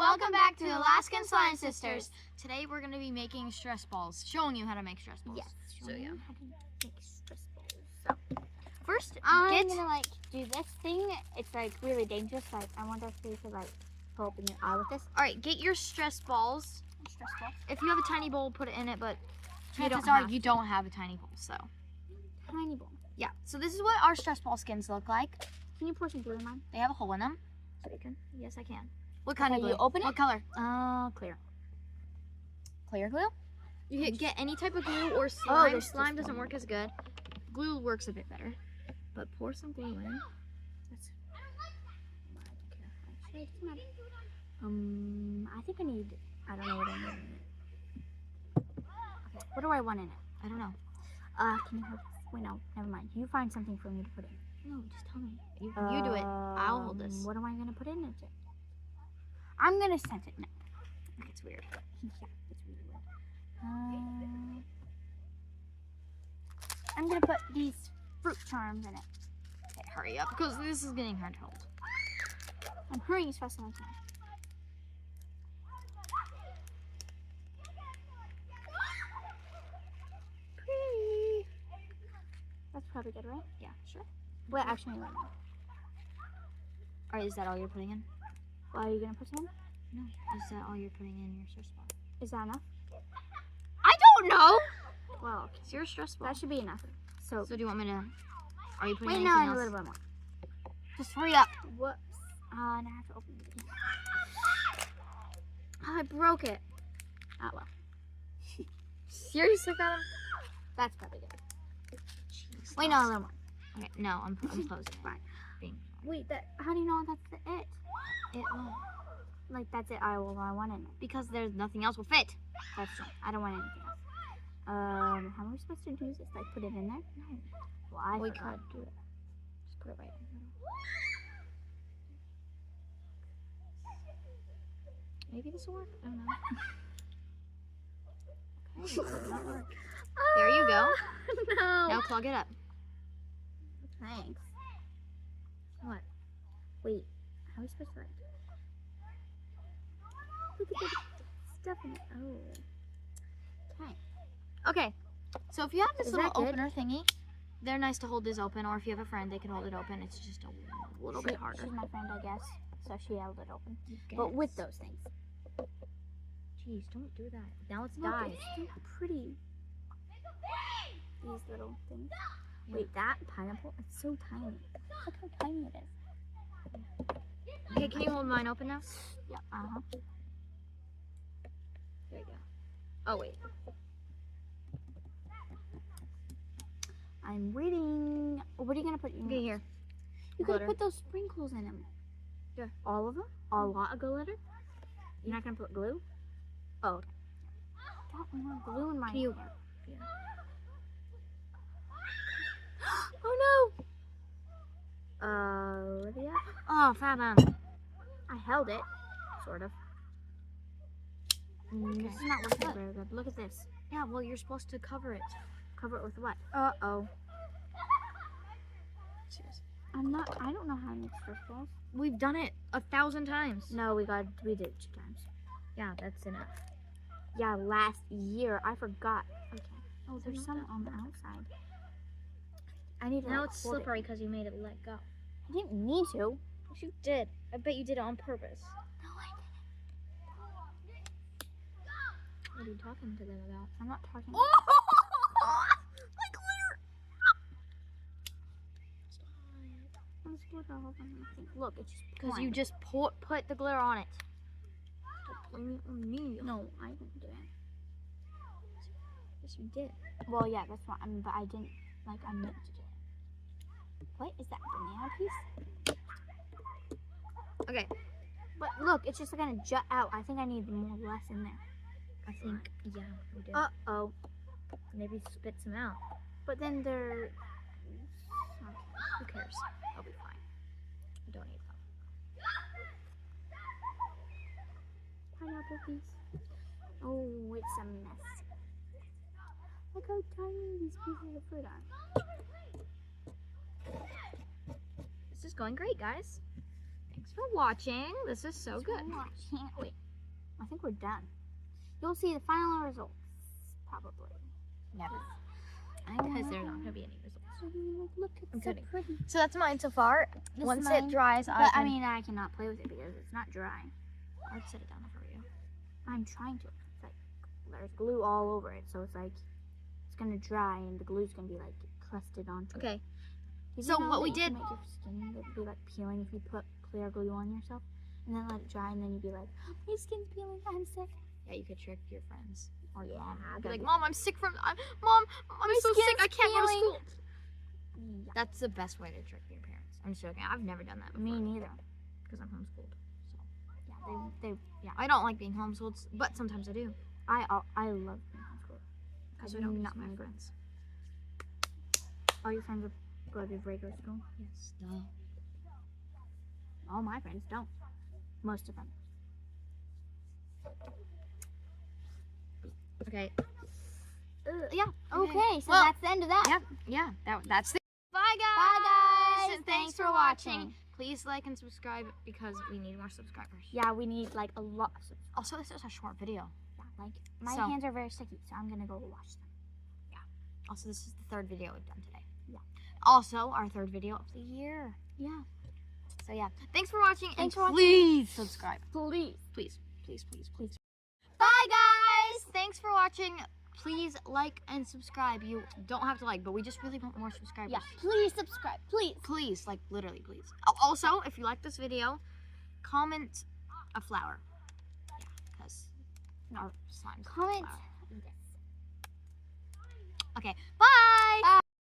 welcome back to Alaskan Slime Sisters. Today we're going to be making stress balls, showing you how to make stress balls. Yes, so yeah. How to make stress balls. So First, I'm gonna do this thing. It's really dangerous. I wonder if you could open your eye with this. All right, get your stress balls. Stress ball. If you have a tiny bowl, put it in it. But You don't you don't have a tiny bowl, so Tiny bowl. yeah. So this is what our stress ball skins look like. Can you pour some glue in mine? They have a hole in them. So you can. Yes, I can. What kind of glue? You open it? What color? Clear. Clear glue. You can get any type of glue or Oh, slime. Slime doesn't work as good. Glue works a bit better. But pour some glue in. I think I need. I don't know what I need in it. Okay. What do I want in it? I don't know. Can you help? Wait, no. Never mind. You find something for me to put in. No, just tell me. You do it. I'll hold this. What am I gonna put in it? I'm gonna scent it. No. It's weird. Yeah, it's really weird. I'm gonna put these fruit charms in it. Okay, hurry up, because this is getting hard to hold. I'm hurrying as fast as I can. Pretty. That's probably good, right? Yeah, sure. Wait, actually, wait. All right, is that all you're putting in? Well, are you gonna put some in? No. Is that all you're putting in your stress ball? Is that enough? I don't know. Well, okay. It's your stress ball. That should be enough. So do you want me to? Are you putting wait, anything no, else? a little bit more. Just hurry up. Whoops. Now I have to open it. Oh, I broke it. Oh well. Seriously, got him? That's probably good. Jeez. Wait, no, a little more. Okay, no, I'm closing. Fine. Bing. Wait, how do you know that's it? It That's it. I want it. because there's nothing else will fit. That's it. I don't want anything else. How am I supposed to do this? Put it in there? No. Well, I We forgot. could do it. Just put it right in the middle. Maybe this will work. I don't know. Okay, it did not work. There you go. No. Now plug it up. Thanks. What? Wait. How are we supposed to Look at the stuff in it. Oh. Okay. Okay, so if you have this Is little that good? opener thingy, they're nice to hold this open, or if you have a friend, they can hold it open. It's just a little bit harder. She's my friend, I guess. So she held it open. But with those things. Jeez, don't do that. Now it's Look, dyed. it's so pretty. These little things. Yeah. Wait, that pineapple? It's so tiny. Look how tiny it is. Okay, can you hold mine open now? Yeah. There you go. Oh, wait. I'm waiting. What are you gonna put in? Okay, here. You gotta Glitter. put those sprinkles in them. Yeah. All of them? A lot of glitter? You're not gonna put glue? Oh. Okay. Got more glue in my You- hair. Yeah. Oh no! Olivia? Oh, Fathom. I held it. Sort of. Okay. This is not working very good. Look at this. Yeah, well, you're supposed to cover it. Cover it with what? Uh-oh. Seriously. I don't know how to make stress balls. We've done it 1,000 times. No, we did it 2 times. Yeah, that's enough. Yeah, last year. I forgot. Okay. Oh, They're there's not some that on the outside. I need to Now like, it's hold it. slippery because you made it let go. I didn't need to. Yes, you did. I bet you did it on purpose. No, I didn't. What are you talking to them about? I'm not talking. My glitter! Look, it's just Because pouring. you just put the glitter on it. Stop putting it on me. No, I didn't do it. Yes, you did. Well, yeah, that's what but I didn't. I meant to do it. What is that banana piece? Okay. But look, it's just gonna jut out. I think I need less in there. I think, yeah, we did. Uh-oh. Maybe spit some out. But then they're... Who cares? I'll be fine. I don't need them. Pineapple piece. Oh, it's a mess. Look how tiny these pieces of fruit are. This is going great, guys. Thanks for for watching. This is so good. Wait, I think we're done. You'll see the final results, probably. Never. Because there's not going to be any results. Look, I'm it's so kidding. pretty. So that's mine so far. This is Once mine. it dries, But I mean, I cannot play with it because it's not dry. I'll set it down for you. I'm trying to. It's like there's glue all over it, so it's like it's gonna dry and the glue's gonna be like crusted onto it. Okay. Did So you know what that we you can did- make your skin be like peeling if you put clear glue on yourself, and then let it dry, and then you'd be like, my skin's peeling. I'm sick. Yeah, you could trick your friends or your Yeah, mom. Be that'd like, be- Mom, I'm sick from. Mom, I'm so sick. I can't go to peeling." school. That's the best way to trick your parents. I'm just joking. I've never done that before. Me neither. Because I'm homeschooled. So Yeah, yeah, I don't like being homeschooled, but sometimes I do. I love being homeschooled. Because I I don't do not not my mind it. friends. All your friends go to regular school. Yes. No. All my friends don't. Most of them. Okay. Yeah. Okay, so Well, that's the end of that. Yeah. That's the. Bye guys. Bye, guys. And thanks for watching. Please like and subscribe because we need more subscribers. Yeah, we need like a lot of subscribers. Also, this is a short video. Yeah, like my So- hands are very sticky, so I'm gonna go wash them. Also, this is the third video we've done today. Yeah. Also, our third video of the year. Yeah. So yeah, thanks for watching. Thanks and for watching. please subscribe. Please. Please. Bye guys. Thanks for watching. Please like and subscribe. You don't have to like, but we just really want more subscribers. Yeah. Please subscribe. Please. Please, like literally, please. Also, if you like this video, comment a flower. Yeah, because our slime's a Comment. flower. Yes. Okay, bye.